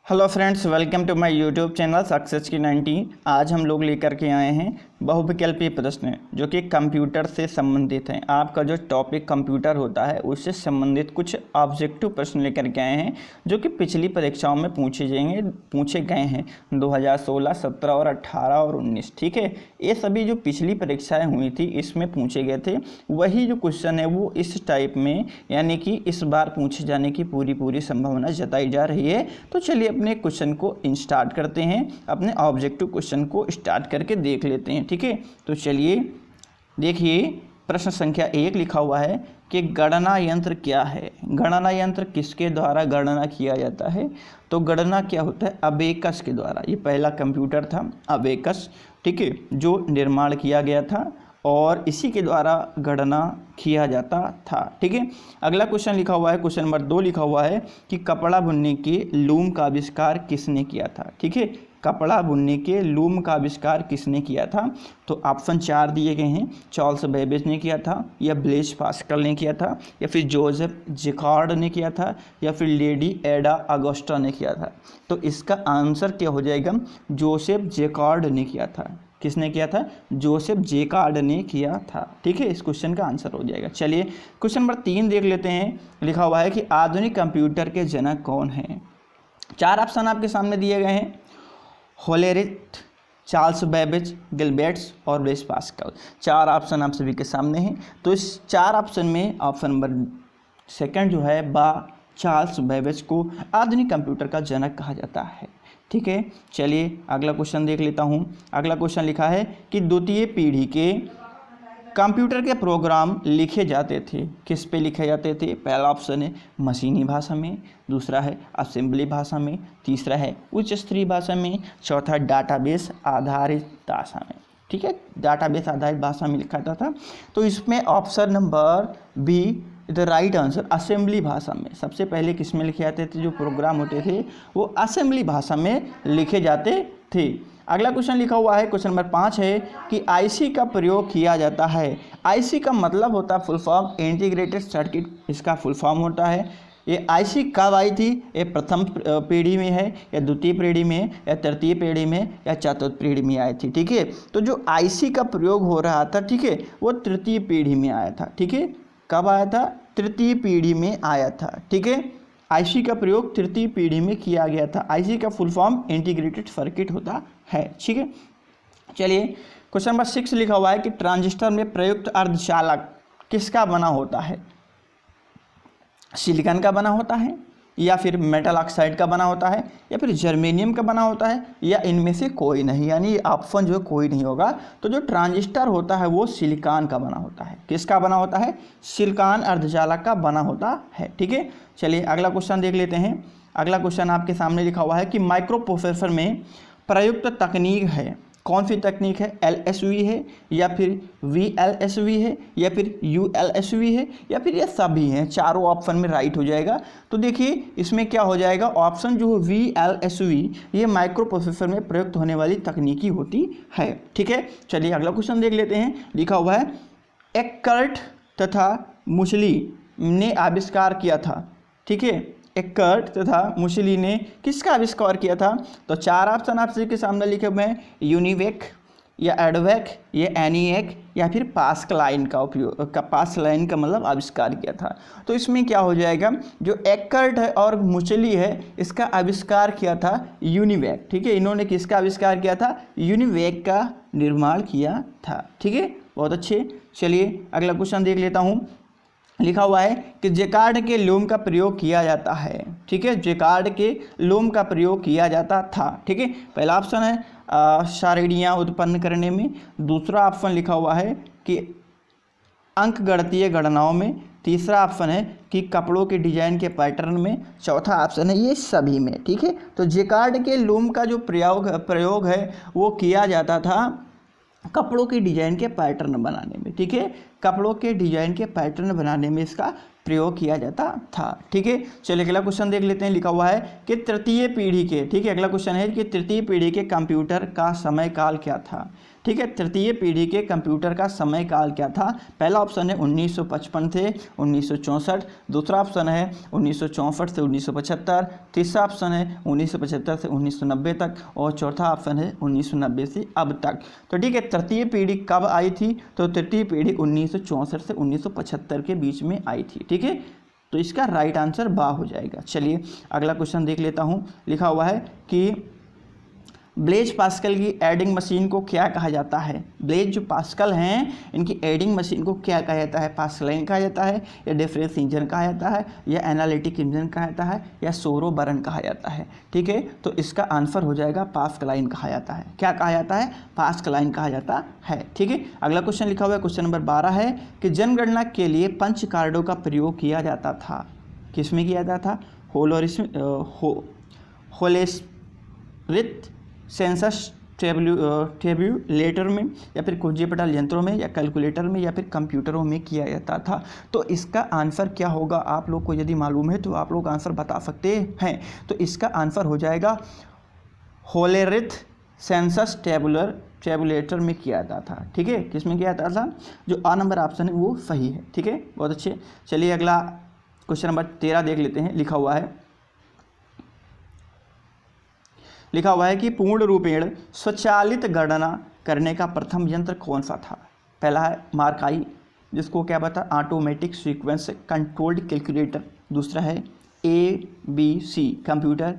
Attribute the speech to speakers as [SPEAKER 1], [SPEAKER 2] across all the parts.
[SPEAKER 1] Hello friends, welcome to my YouTube channel success की 90। आज हम लोग लेकर के आए हैं बहुविकल्पीय प्रश्न जो कि कंप्यूटर से संबंधित हैं। आपका जो टॉपिक कंप्यूटर होता है उससे संबंधित कुछ ऑब्जेक्टिव प्रश्न लेकर के आए हैं जो कि पिछली परीक्षाओं में पूछे गए हैं 2016, 17 और 18 और 19। ठीक है, ये सभी जो पिछली परीक्षाएँ हुई थी इसमें पूछे गए थे। वही जो क्वेश्चन है वो इस टाइप में यानी कि इस बार पूछे जाने की पूरी संभावना जताई जा रही है। तो चलिए अपने क्वेश्चन को स्टार्ट करते हैं, अपने ऑब्जेक्टिव क्वेश्चन को स्टार्ट करके देख लेते हैं। ठीक है, तो चलिए देखिए, प्रश्न संख्या 1 लिखा हुआ है कि गणना यंत्र क्या है। गणना यंत्र किसके द्वारा गणना किया जाता है? तो गणना क्या होता है? अबेकस के द्वारा। ये पहला कंप्यूटर था अबेकस, ठीक है, जो निर्माण किया गया था और इसी के द्वारा गणना किया जाता था। ठीक है, अगला क्वेश्चन लिखा हुआ है, क्वेश्चन नंबर 2 लिखा हुआ है कि कपड़ा बुनने के लूम का आविष्कार किसने किया था? ठीक है, कपड़ा बुनने के लूम का आविष्कार किसने किया था? तो ऑप्शन 4 दिए गए हैं। चार्ल्स बेबेज ने किया था, या ब्लेज पास्कल ने किया था, या फिर जोसेफ जैकार्ड ने किया था, या फिर लेडी एडा अगोस्टा ने किया था। तो इसका आंसर क्या हो जाएगा? जोसेफ जैकार्ड ने किया था। किसने किया था? जोसेफ जैकार्ड ने किया था। ठीक है, इस क्वेश्चन का आंसर हो जाएगा। चलिए क्वेश्चन नंबर 3 देख लेते हैं। लिखा हुआ है कि आधुनिक कंप्यूटर के जनक कौन हैं? 4 ऑप्शन आपके सामने दिए गए हैं। होलेरिथ, चार्ल्स बेबेज, गिलबर्ट्स और ब्लेज पास्कल। 4 ऑप्शन आप सभी के सामने हैं। तो इस 4 ऑप्शन में ऑप्शन नंबर 2 जो है चार्ल्स बेबेज को आधुनिक कंप्यूटर का जनक कहा जाता है। ठीक है, चलिए अगला क्वेश्चन देख लेता हूँ। अगला क्वेश्चन लिखा है कि द्वितीय पीढ़ी के कंप्यूटर के प्रोग्राम लिखे जाते थे, किस पे लिखे जाते थे? पहला ऑप्शन है मशीनी भाषा में, दूसरा है असेंबली भाषा में, तीसरा है उच्च स्तरीय भाषा में, चौथा डाटाबेस आधारित भाषा में। ठीक है, डाटाबेस आधारित भाषा में लिखा जाता था। तो इसमें option number be the right answer, assembly भाषा में। सबसे पहले किस में लिखे जाते थे? जो प्रोग्राम होते थे वो असेंबली भाषा में लिखे जाते थे। अगला क्वेश्चन लिखा हुआ है, क्वेश्चन नंबर 5 है कि आईसी का प्रयोग किया जाता है। आईसी का मतलब होता है फुल फॉर्म इंटीग्रेटेड सर्किट, इसका फुल फॉर्म होता है। ये आईसी कब आई थी? ये प्रथम पीढ़ी में है, या द्वितीय पीढ़ी में, या तृतीय पीढ़ी में, या चतुर्थ पीढ़ी में आई थी। ठीक है, तो जो आईसी का प्रयोग हो रहा था, ठीक है, वो तृतीय पीढ़ी में आया था। ठीक है, कब आया था? तृतीय पीढ़ी में आया था। ठीक है, आईसी का प्रयोग तृतीय पीढ़ी में किया गया था। आईसी का फुल फॉर्म इंटीग्रेटेड सर्किट होता है। ठीक है, चलिए क्वेश्चन नंबर 6 लिखा हुआ है कि ट्रांजिस्टर में प्रयुक्त अर्धचालक किसका बना होता है? सिलिकॉन का बना होता है, या फिर मेटल ऑक्साइड का बना होता है, या फिर जर्मेनियम का बना होता है, या इनमें से कोई नहीं, यानी ऑप्शन जो है कोई नहीं होगा। तो जो ट्रांजिस्टर होता है वो सिलिकॉन का बना होता है। किसका बना होता है? सिलिकॉन अर्धचालक का बना होता है। ठीक है, चलिए अगला क्वेश्चन देख लेते हैं। अगला क्वेश्चन आपके सामने लिखा हुआ है कि माइक्रो प्रोसेसर में प्रयुक्त तकनीक है, कौन सी तकनीक है? LSV है, या फिर VLSV है, या फिर ULSV है, या फिर ये सभी हैं? चारों ऑप्शन में राइट हो जाएगा। तो देखिए इसमें क्या हो जाएगा, ऑप्शन जो है VLSV, ये माइक्रो प्रोसेसर में प्रयुक्त होने वाली तकनीकी होती है। ठीक है, चलिए अगला क्वेश्चन देख लेते हैं। लिखा हुआ है एक्कर्ट तथा मुसली ने आविष्कार किया था। ठीक है, एक्कर्ट तथा मुसली ने किसका आविष्कार किया था? तो 4 ऑप्शन आप सभी के सामने लिखे हुए हैं। यूनिवेक, या एडवेक, या एनिएक, या फिर पास्कलाइन का उपयोग, पास्कलाइन का मतलब आविष्कार किया था। तो इसमें क्या हो जाएगा, जो एक्कर्ट है और मुसली है इसका आविष्कार किया था यूनिवेक। ठीक है, इन्होंने किसका आविष्कार किया था? यूनिवेक का निर्माण किया था। ठीक है, बहुत अच्छे। चलिए अगला क्वेश्चन देख लेता हूँ। लिखा हुआ है कि जैकार्ड के लूम का प्रयोग किया जाता है। ठीक है, जैकार्ड के लूम का प्रयोग किया जाता था। ठीक है, पहला ऑप्शन है सारणियाँ उत्पन्न करने में, दूसरा ऑप्शन लिखा हुआ है कि अंकगणितीय गणनाओं में, तीसरा ऑप्शन है कि कपड़ों के डिजाइन के पैटर्न में, चौथा ऑप्शन है ये सभी में। ठीक है, तो जैकार्ड के लूम का जो प्रयोग है वो किया जाता था कपड़ों के डिजाइन के पैटर्न बनाने में। ठीक है, कपड़ों के डिजाइन के पैटर्न बनाने में इसका प्रयोग किया जाता था। ठीक है, चलिए अगला क्वेश्चन देख लेते हैं। लिखा हुआ है कि तृतीय पीढ़ी के, ठीक है, अगला क्वेश्चन है कि तृतीय पीढ़ी के कंप्यूटर का समय काल क्या था? ठीक है। तृतीय पीढ़ी के कंप्यूटर का समय काल क्या था? पहला ऑप्शन है 1955 से 1964, दूसरा ऑप्शन है 1964 से 1975, तीसरा ऑप्शन है 1975 से 1990 तक और चौथा ऑप्शन है 1990 से अब तक। तो ठीक है, तृतीय पीढ़ी कब आई थी? तो तृतीय पीढ़ी 1964 से 1975 के बीच में आई थी। ठीक है, तो इसका राइट आंसर बा हो जाएगा। चलिए अगला क्वेश्चन देख लेता हूँ। लिखा हुआ है कि ब्लेज पास्कल की एडिंग मशीन को क्या कहा जाता है? ब्लेज जो पास्कल हैं इनकी एडिंग मशीन को क्या कहा जाता है? पास्कलाइन कहा जाता है या डिफरेंस इंजन कहा जाता है या एनालिटिक इंजन कहा जाता है या सोरो बर्न कहा जाता है? ठीक है, तो इसका आंसर हो जाएगा पास्कलाइन कहा जाता है। क्या कहा जाता है? पास्कलाइन कहा जाता है। ठीक है, अगला क्वेश्चन लिखा हुआ है, क्वेश्चन नंबर 12 है कि जनगणना के लिए पंच कार्डों का प्रयोग किया जाता था। किस में किया जाता था? होलेस्रिथ सेंसस टेब्यूलेटर में या फिर कुंजी पटाल यंत्रों में या कैलकुलेटर में या फिर कंप्यूटरों में किया जाता था। तो इसका आंसर क्या होगा? आप लोग को यदि मालूम है तो आप लोग आंसर बता सकते हैं। तो इसका आंसर हो जाएगा होलेरिथ सेंसस टेबुलेटर में किया जाता था। ठीक है, किस में किया जाता था? जो आ नंबर ऑप्शन है वो सही है। ठीक है, बहुत अच्छे। चलिए अगला क्वेश्चन नंबर 13 देख लेते हैं। लिखा हुआ है कि पूर्ण रूपेण स्वचालित गणना करने का प्रथम यंत्र कौन सा था? पहला है मार्काई, जिसको क्या बता? Automatic sequence controlled calculator. दूसरा है ABC कंप्यूटर,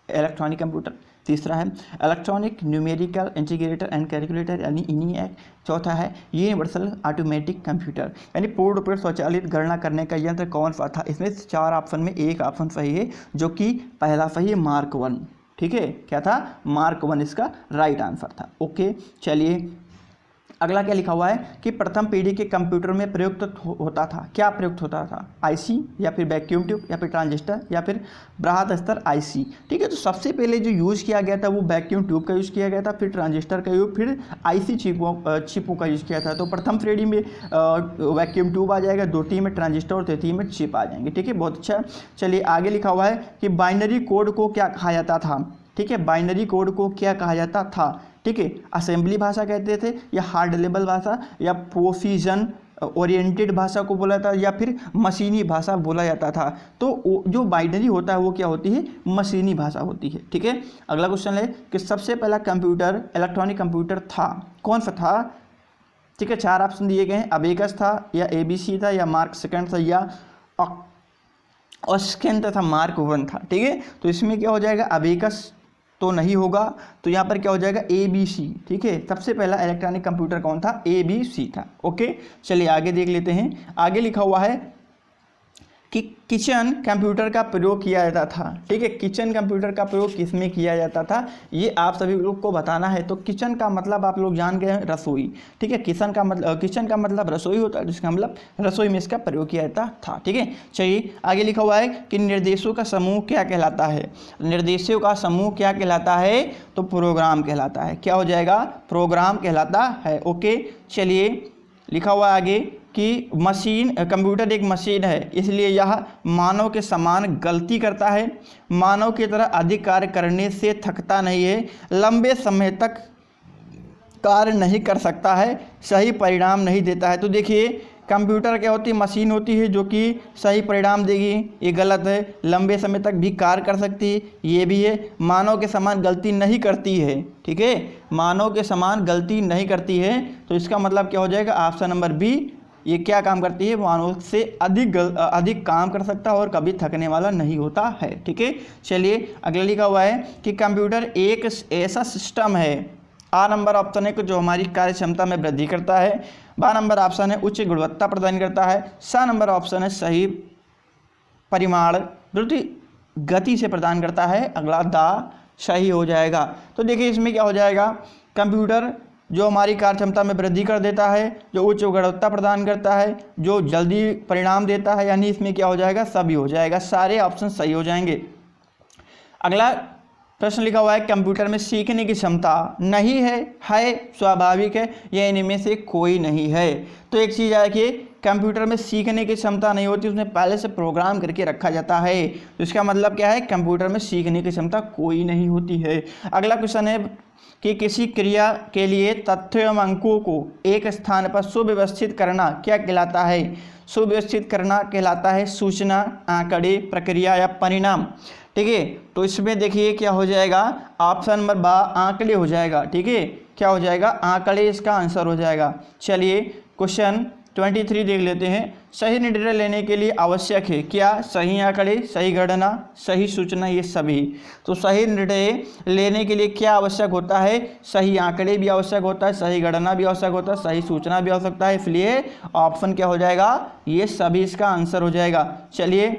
[SPEAKER 1] इलेक्ट्रॉनिक कंप्यूटर। तीसरा है electronic numerical integrator and calculator यानी ENIAC। चौथा है यूनिवर्सल ऑटोमेटिक कंप्यूटर। यानी पूर्ण रूप से स्वचालित गणना करने का यंत्र कौन सा था? इसमें 4 ऑप्शन में एक ऑप्शन सही है, जो कि पहला सही है, मार्क 1। ठीक है, क्या था? मार्क 1 इसका राइट आंसर था। ओके, चलिए अगला क्या लिखा हुआ है कि प्रथम पीढ़ी के कंप्यूटर में प्रयुक्त होता था। क्या प्रयुक्त होता था? IC या फिर वैक्यूम ट्यूब या फिर ट्रांजिस्टर या फिर बृहद स्तर IC। ठीक है, तो सबसे पहले जो यूज़ किया गया था वो वैक्यूम ट्यूब का यूज़ किया गया था, फिर ट्रांजिस्टर का यूज़, फिर IC चिपों का यूज़ किया था। तो प्रथम पीढ़ी में वैक्यूम ट्यूब आ जाएगा, द्वितीय में ट्रांजिस्टर और तृतीय में चिप आ जाएंगे। ठीक है, बहुत अच्छा। चलिए आगे लिखा हुआ है कि बाइनरी कोड को क्या कहा जाता था? ठीक है, बाइनरी कोड को क्या कहा जाता था? ठीक है, असेंबली भाषा कहते थे या हार्ड लेवल भाषा या प्रोसीजन ओरिएंटेड भाषा को बोला था या फिर मशीनी भाषा बोला जाता था। तो जो बाइनरी होता है वो क्या होती है? मशीनी भाषा होती है। ठीक है, अगला क्वेश्चन है कि सबसे पहला कंप्यूटर इलेक्ट्रॉनिक कंप्यूटर था, कौन सा था? ठीक है, 4 ऑप्शन दिए गए हैं, अबेकस था या ABC था या मार्क 2 था या ऑस्केन था मार्क 1 था। ठीक है, तो इसमें क्या हो जाएगा? अबेकस तो नहीं होगा, तो यहाँ पर क्या हो जाएगा? ABC। ठीक है, सबसे पहला इलेक्ट्रॉनिक कंप्यूटर कौन था? ABC था। ओके, चलिए आगे देख लेते हैं। आगे लिखा हुआ है कि किचन कंप्यूटर का प्रयोग किया जाता था। ठीक है, किचन कंप्यूटर का प्रयोग किस में किया जाता था ये आप सभी लोग को बताना है। तो किचन का मतलब आप लोग जान गए हैं, रसोई। ठीक है, किचन का मतलब रसोई होता है, जिसका मतलब रसोई में इसका प्रयोग किया जाता था। ठीक है, चलिए आगे लिखा हुआ है कि निर्देशों का समूह क्या कहलाता है? निर्देशों का समूह क्या कहलाता है? तो प्रोग्राम कहलाता है। क्या हो जाएगा? प्रोग्राम कहलाता है। ओके, चलिए लिखा हुआ है आगे कि कंप्यूटर एक मशीन है, इसलिए यह मानव के समान गलती करता है, मानव की तरह अधिक कार्य करने से थकता नहीं है, लंबे समय तक कार्य नहीं कर सकता है, सही परिणाम नहीं देता है। तो देखिए कंप्यूटर क्या होती है? मशीन होती है जो कि सही परिणाम देगी, ये गलत है। लंबे समय तक भी कार्य कर सकती है, ये भी है। मानव के समान गलती नहीं करती है। ठीक है, मानव के समान गलती नहीं करती है, तो इसका मतलब क्या हो जाएगा? Option number B. ये क्या काम करती है? मानव से अधिक काम कर सकता है और कभी थकने वाला नहीं होता है। ठीक है, चलिए अगला लिखा हुआ है कि कंप्यूटर एक ऐसा सिस्टम है, आ नंबर ऑप्शन है कि जो हमारी कार्य क्षमता में वृद्धि करता है, बा नंबर ऑप्शन है उच्च गुणवत्ता प्रदान करता है, सा नंबर ऑप्शन है सही परिमाण द्रुत गति से प्रदान करता है, अगला दा सही हो जाएगा। तो देखिए इसमें क्या हो जाएगा? कंप्यूटर जो हमारी कार्य क्षमता में वृद्धि कर देता है, जो उच्च गुणवत्ता प्रदान करता है, जो जल्दी परिणाम देता है, यानी इसमें क्या हो जाएगा? सभी हो जाएगा, सारे ऑप्शन सही हो जाएंगे। अगला प्रश्न लिखा हुआ है कंप्यूटर में सीखने की क्षमता नहीं है, स्वाभाविक है, या इनमें से कोई नहीं है। तो एक चीज़ है कि कंप्यूटर में सीखने की क्षमता नहीं होती, उसमें पहले से प्रोग्राम करके रखा जाता है। तो इसका मतलब क्या है, कंप्यूटर में सीखने की क्षमता कोई नहीं होती है। अगला क्वेश्चन है कि किसी क्रिया के लिए तथ्य एवं अंकों को एक स्थान पर सुव्यवस्थित करना क्या कहलाता है? सुव्यवस्थित करना कहलाता है सूचना, आंकड़े, प्रक्रिया या परिणाम। ठीक है, तो इसमें देखिए क्या हो जाएगा, ऑप्शन नंबर बा आंकड़े हो जाएगा। ठीक है, क्या हो जाएगा, आंकड़े इसका आंसर हो जाएगा। चलिए क्वेश्चन 23 देख लेते हैं। सही निर्णय लेने के लिए आवश्यक है क्या? सही आंकड़े, सही गणना, सही सूचना, ये सभी। तो सही निर्णय लेने के लिए क्या आवश्यक होता है? सही आंकड़े भी आवश्यक होता है, सही गणना भी आवश्यक होता है, सही सूचना भी आवश्यकता है। इसलिए ऑप्शन क्या हो जाएगा, ये सभी इसका आंसर हो जाएगा। चलिए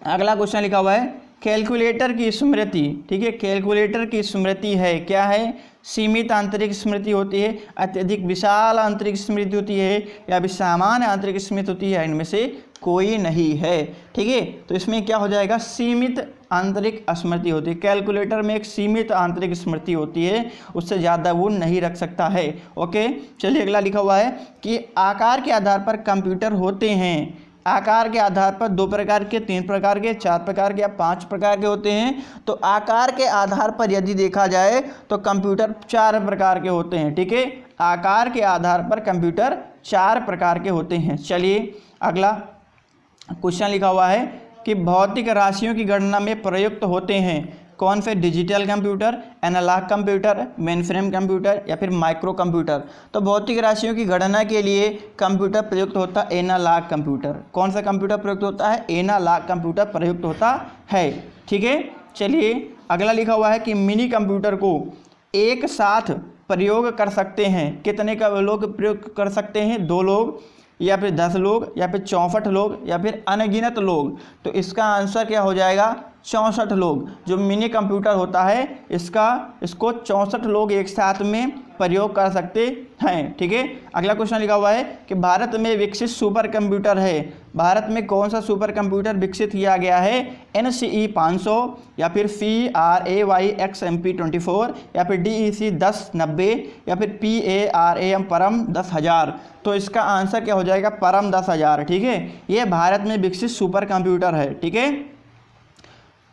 [SPEAKER 1] अगला क्वेश्चन लिखा हुआ है कैलकुलेटर की स्मृति। ठीक है, कैलकुलेटर की स्मृति है क्या है? सीमित आंतरिक स्मृति होती है, अत्यधिक विशाल आंतरिक स्मृति होती है, या भी सामान्य आंतरिक स्मृति होती है, इनमें से कोई नहीं है। ठीक है, तो इसमें क्या हो जाएगा, सीमित आंतरिक स्मृति होती है। कैलकुलेटर में एक सीमित आंतरिक स्मृति होती है, उससे ज़्यादा वो नहीं रख सकता है। ओके, चलिए अगला लिखा हुआ है कि आकार के आधार पर कंप्यूटर होते हैं। आकार के आधार पर 2 प्रकार के, 3 प्रकार के, 4 प्रकार के या 5 प्रकार के होते हैं। तो आकार के आधार पर यदि देखा जाए तो कंप्यूटर 4 प्रकार के होते हैं। ठीक है, आकार के आधार पर कंप्यूटर 4 प्रकार के होते हैं। चलिए अगला क्वेश्चन लिखा हुआ है कि भौतिक राशियों की गणना में प्रयुक्त होते हैं कौन से? Digital computer, analog computer, mainframe computer या फिर माइक्रो कंप्यूटर। तो भौतिक राशियों की गणना के लिए कंप्यूटर प्रयुक्त होता है एनालॉग कंप्यूटर। कौन सा कंप्यूटर प्रयुक्त होता है? एनालॉग कंप्यूटर प्रयुक्त होता है। ठीक है, चलिए अगला लिखा हुआ है कि मिनी कंप्यूटर को एक साथ प्रयोग कर सकते हैं कितने का लोग प्रयोग कर सकते हैं? 2 लोग या फिर 10 लोग या फिर 64 लोग या फिर अनगिनत लोग। तो इसका आंसर क्या हो जाएगा, 64 लोग। जो मिनी कंप्यूटर होता है इसको 64 लोग एक साथ में प्रयोग कर सकते हैं। ठीक है, अगला क्वेश्चन लिखा हुआ है कि भारत में विकसित सुपर कंप्यूटर है। भारत में कौन सा सुपर कंप्यूटर विकसित किया गया है? NCE 500 या फिर CRAY XMP24 या फिर DEC 1090 या फिर PARAM परम 10,000। तो इसका आंसर क्या हो जाएगा, परम 10,000। ठीक है, ये भारत में विकसित सुपर कंप्यूटर है। ठीक है,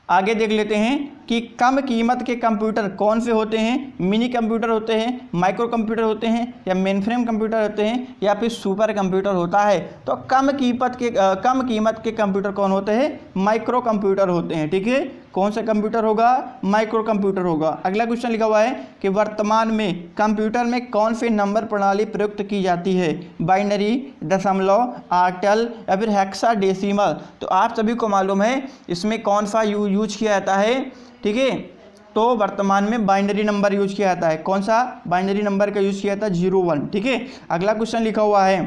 [SPEAKER 1] आगे देख लेते हैं कि कम कीमत के कंप्यूटर कौन से होते हैं? मिनी कंप्यूटर होते हैं, माइक्रो कंप्यूटर होते हैं, या मेनफ्रेम कंप्यूटर होते हैं, या फिर सुपर कंप्यूटर होता है। तो कम कीमत के कंप्यूटर कौन होते हैं? माइक्रो कंप्यूटर होते हैं। ठीक है, कौन सा कंप्यूटर होगा? माइक्रो कंप्यूटर होगा। अगला क्वेश्चन लिखा हुआ है कि वर्तमान में कंप्यूटर में कौन सी नंबर प्रणाली प्रयुक्त की जाती है? बाइनरी, दशमलव, ऑक्टल या फिर हेक्साडेसिमल। तो आप सभी को मालूम है इसमें कौन सा यूज किया जाता है। ठीक है, तो वर्तमान में बाइनरी नंबर यूज किया जाता है। कौन सा बाइनरी नंबर का यूज किया जाता है? 0 1। ठीक है, अगला क्वेश्चन लिखा हुआ है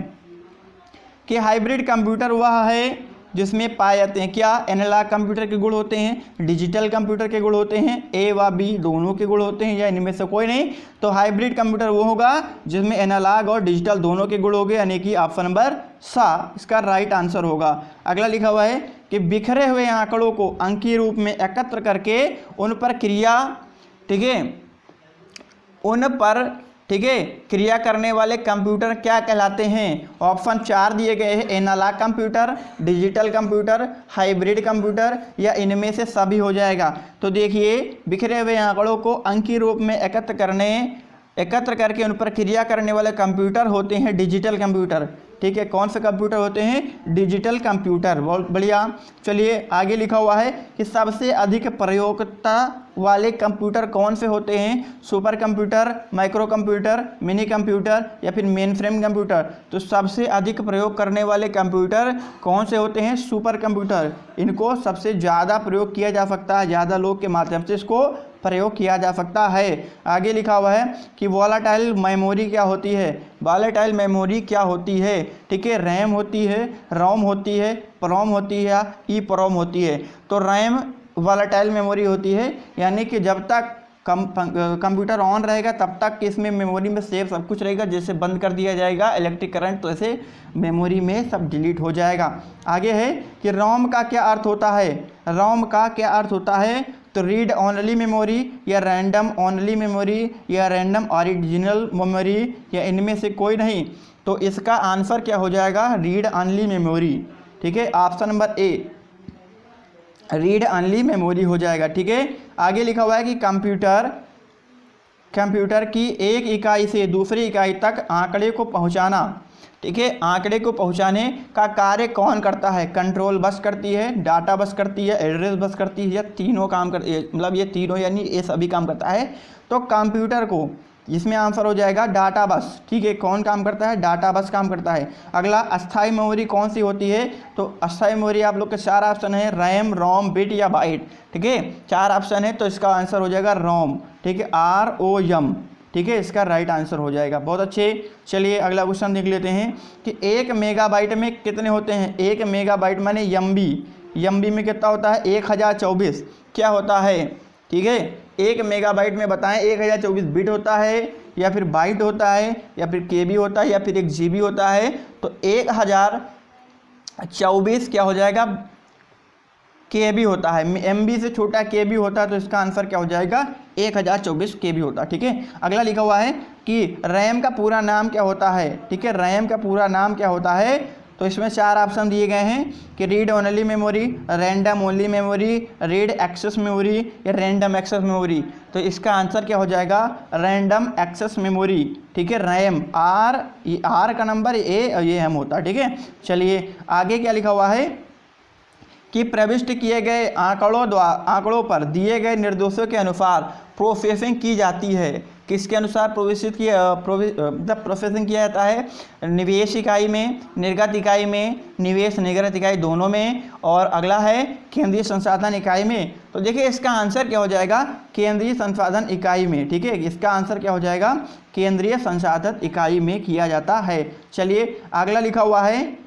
[SPEAKER 1] कि हाइब्रिड कंप्यूटर वह है जिसमें पाए जाते हैं क्या? एनालॉग कंप्यूटर के गुण होते हैं, डिजिटल कंप्यूटर के गुण होते हैं, A व B दोनों के गुण होते हैं, या इनमें से कोई नहीं। तो हाइब्रिड कंप्यूटर वो होगा जिसमें एनालॉग और डिजिटल दोनों के गुण होंगे, यानी कि ऑप्शन नंबर सा इसका राइट आंसर होगा। अगला लिखा हुआ है कि बिखरे हुए आंकड़ों को अंकीय रूप में एकत्र करके उन पर क्रिया, ठीक है, ठीक है, क्रिया करने वाले कंप्यूटर क्या कहलाते हैं? ऑप्शन 4 दिए गए हैं, analog computer, digital computer, hybrid computer, या इनमें से सभी हो जाएगा। तो देखिए बिखरे हुए आंकड़ों को अंकीय रूप में एकत्र करके उन पर क्रिया करने वाले कंप्यूटर होते हैं डिजिटल कंप्यूटर। ठीक है, कौन से कंप्यूटर होते हैं? Digital computer. बहुत बढ़िया। चलिए आगे लिखा हुआ है कि सबसे अधिक प्रयोगता वाले कंप्यूटर कौन से होते हैं? Super computer, micro computer, mini computer या फिर मेन फ्रेम कंप्यूटर। तो सबसे अधिक प्रयोग करने वाले कंप्यूटर कौन से होते हैं? Super computer. इनको सबसे ज़्यादा प्रयोग किया जा सकता है, ज़्यादा लोग के माध्यम से इसको प्रयोग किया जा सकता है। आगे लिखा हुआ है कि वॉलेटाइल मेमोरी क्या होती है? वॉलेटाइल मेमोरी क्या होती है? ठीक है, रैम होती है, रोम होती है, प्रोम होती है या ईप्रोम होती है। तो रैम वॉलेटाइल मेमोरी होती है, यानी कि जब तक कंप्यूटर ऑन रहेगा तब तक इसमें मेमोरी में सेव सब कुछ रहेगा, जैसे बंद कर दिया जाएगा इलेक्ट्रिक करंट तो ऐसे मेमोरी में सब डिलीट हो जाएगा। आगे है कि रोम का क्या अर्थ होता है? रोम का क्या अर्थ होता है? तो रीड ओनली मेमोरी या रैंडम ओनली मेमोरी या रैंडम ओरिजिनल मेमोरी या इनमें से कोई नहीं। तो इसका आंसर क्या हो जाएगा, रीड ओनली मेमोरी। ठीक है, option number A read only memory हो जाएगा। ठीक है, आगे लिखा हुआ है कि कंप्यूटर की एक इकाई से दूसरी इकाई तक आंकड़े को पहुंचाना। ठीक है, आंकड़े को पहुंचाने का कार्य कौन करता है, कंट्रोल बस करती है, डाटा बस करती है, एड्रेस बस करती है, या तीनों काम कर, मतलब ये तीनों यानी ये सभी काम करता है। तो कंप्यूटर को, इसमें आंसर हो जाएगा डाटा बस। ठीक है, कौन काम करता है, डाटा बस काम करता है। अगला अस्थाई मेमोरी कौन सी होती है, तो अस्थाई मेमोरी आप लोग के 4 ऑप्शन है, रैम, रोम, बिट या बाइट। ठीक है, 4 ऑप्शन है, तो इसका आंसर हो जाएगा रोम। ठीक है, ROM। ठीक है, इसका राइट आंसर हो जाएगा। बहुत अच्छे। चलिए अगला क्वेश्चन देख लेते हैं कि 1 मेगाबाइट में कितने होते हैं। 1 मेगाबाइट माने एमबी में कितना होता है, 1024 क्या होता है। ठीक है, 1 मेगाबाइट में बताएं 1024 बिट होता है या फिर बाइट होता है या फिर केबी होता है या फिर 1 GB होता है। तो 1024 क्या हो जाएगा, केबी होता है। एमबी से छोटा केबी होता है, तो इसका आंसर क्या हो जाएगा, 1024 केबी होता है। ठीक है, अगला लिखा हुआ है कि रैम का पूरा नाम क्या होता है। ठीक है, रैम का पूरा नाम क्या होता है। तो इसमें 4 ऑप्शन दिए गए हैं कि read only memory, random only memory, read access memory या रैंडम एक्सेस मेमोरी। तो इसका आंसर क्या हो जाएगा, रैंडम एक्सेस मेमोरी। ठीक है, रैम आर का नंबर ए और ये एम होता है। ठीक है, चलिए आगे क्या लिखा हुआ है कि प्रविष्ट किए गए आंकड़ों पर दिए गए निर्देशों के अनुसार प्रोसेसिंग की जाती है। किसके अनुसार प्रोसेसिंग किया जाता है, निवेश इकाई में, निर्गत इकाई में, निवेश निर्गत इकाई दोनों में, और अगला है केंद्रीय संसाधन इकाई में। तो देखिए इसका आंसर क्या हो जाएगा, केंद्रीय संसाधन इकाई में। ठीक है, इसका आंसर क्या हो जाएगा, केंद्रीय संसाधन इकाई में किया जाता है। चलिए अगला लिखा हुआ है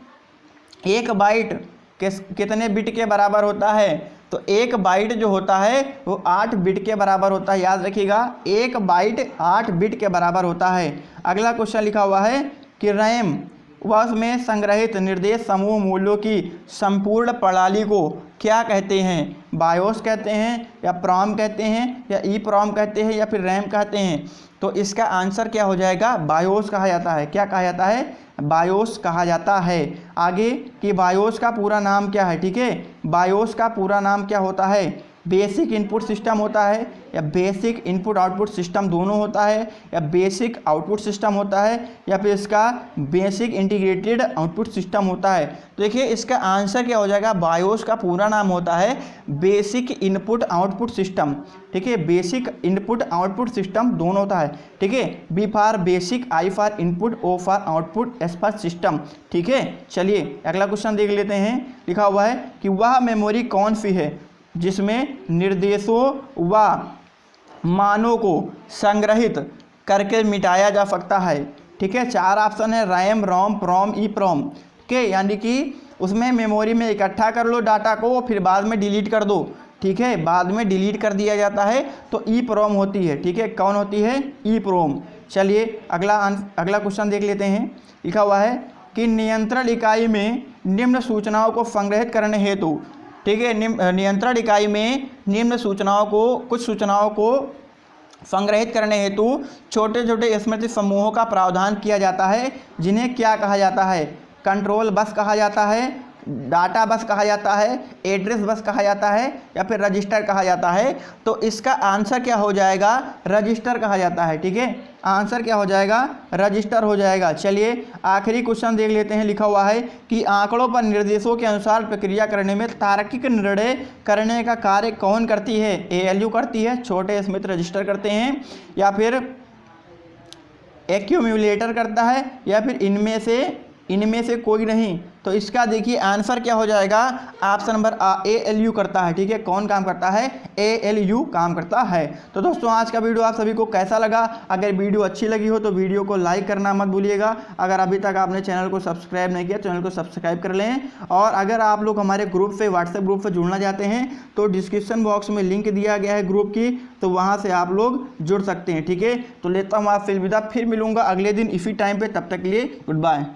[SPEAKER 1] 1 बाइट कितने बिट के बराबर होता है। तो 1 बाइट जो होता है वो 8 बिट के बराबर होता है। याद रखिएगा, 1 बाइट 8 बिट के बराबर होता है। अगला क्वेश्चन लिखा हुआ है कि रैम वश में संग्रहित निर्देश समूह मूल्यों की संपूर्ण प्रणाली को क्या कहते हैं, बायोस कहते हैं या प्रॉम कहते हैं या EEPROM कहते हैं या फिर रैम कहते हैं। तो इसका आंसर क्या हो जाएगा, बायोस कहा जाता है। क्या कहा जाता है, बायोस कहा जाता है। आगे कि बायोस का पूरा नाम क्या है। ठीक है, बायोस का पूरा नाम क्या होता है, बेसिक इनपुट सिस्टम होता है या बेसिक इनपुट आउटपुट सिस्टम दोनों होता है या बेसिक आउटपुट सिस्टम होता है या फिर इसका बेसिक इंटीग्रेटेड आउटपुट सिस्टम होता है। तो देखिए इसका आंसर क्या हो जाएगा, बायोस का पूरा नाम होता है बेसिक इनपुट आउटपुट सिस्टम। ठीक है, बेसिक इनपुट आउटपुट सिस्टम दोनों होता है। ठीक है, B for basic, I for input, O for output, S for system. ठीक है, चलिए अगला क्वेश्चन देख लेते हैं। लिखा हुआ है कि वह मेमोरी कौन सी है जिसमें निर्देशों व मानों को संग्रहित करके मिटाया जा सकता है। ठीक है, 4 ऑप्शन है, रैम, रोम, प्रॉम, EEPROM। ठीक है, यानी कि उसमें मेमोरी में इकट्ठा कर लो डाटा को, फिर बाद में डिलीट कर दो। ठीक है, बाद में डिलीट कर दिया जाता है तो EEPROM होती है। ठीक है, कौन होती है, EEPROM। चलिए अगला क्वेश्चन देख लेते हैं। लिखा हुआ है कि नियंत्रण इकाई में निम्न सूचनाओं को संग्रहित करने हेतु। ठीक है, नियंत्रण इकाई में निम्न सूचनाओं को, कुछ सूचनाओं को संग्रहित करने हेतु छोटे छोटे स्मृति समूहों का प्रावधान किया जाता है, जिन्हें क्या कहा जाता है, कंट्रोल बस कहा जाता है, डाटा बस कहा जाता है, एड्रेस बस कहा जाता है या फिर रजिस्टर कहा जाता है। तो इसका आंसर क्या हो जाएगा, रजिस्टर कहा जाता है। ठीक है, आंसर क्या हो जाएगा, रजिस्टर हो जाएगा। चलिए आखिरी क्वेश्चन देख लेते हैं। लिखा हुआ है कि आंकड़ों पर निर्देशों के अनुसार प्रक्रिया करने में तार्किक निर्णय करने का कार्य कौन करती है, ALU करती है, छोटे स्मृत रजिस्टर करते हैं या फिर एक्यूमुलेटर करता है या फिर इनमें से कोई नहीं। तो इसका देखिए आंसर क्या हो जाएगा, ऑप्शन नंबर ALU करता है। ठीक है, कौन काम करता है, ALU काम करता है। तो दोस्तों आज का वीडियो आप सभी को कैसा लगा, अगर वीडियो अच्छी लगी हो तो वीडियो को लाइक करना मत भूलिएगा। अगर अभी तक आपने चैनल को सब्सक्राइब नहीं किया, चैनल को सब्सक्राइब कर लें। और अगर आप लोग हमारे ग्रुप से, व्हाट्सएप ग्रुप से जुड़ना चाहते हैं तो डिस्क्रिप्शन बॉक्स में लिंक दिया गया है ग्रुप की, तो वहाँ से आप लोग जुड़ सकते हैं। ठीक है, तो लेता हूँ आपसे अलविदा, फिर मिलूंगा अगले दिन इसी टाइम पर। तब तक के लिए गुड बाय।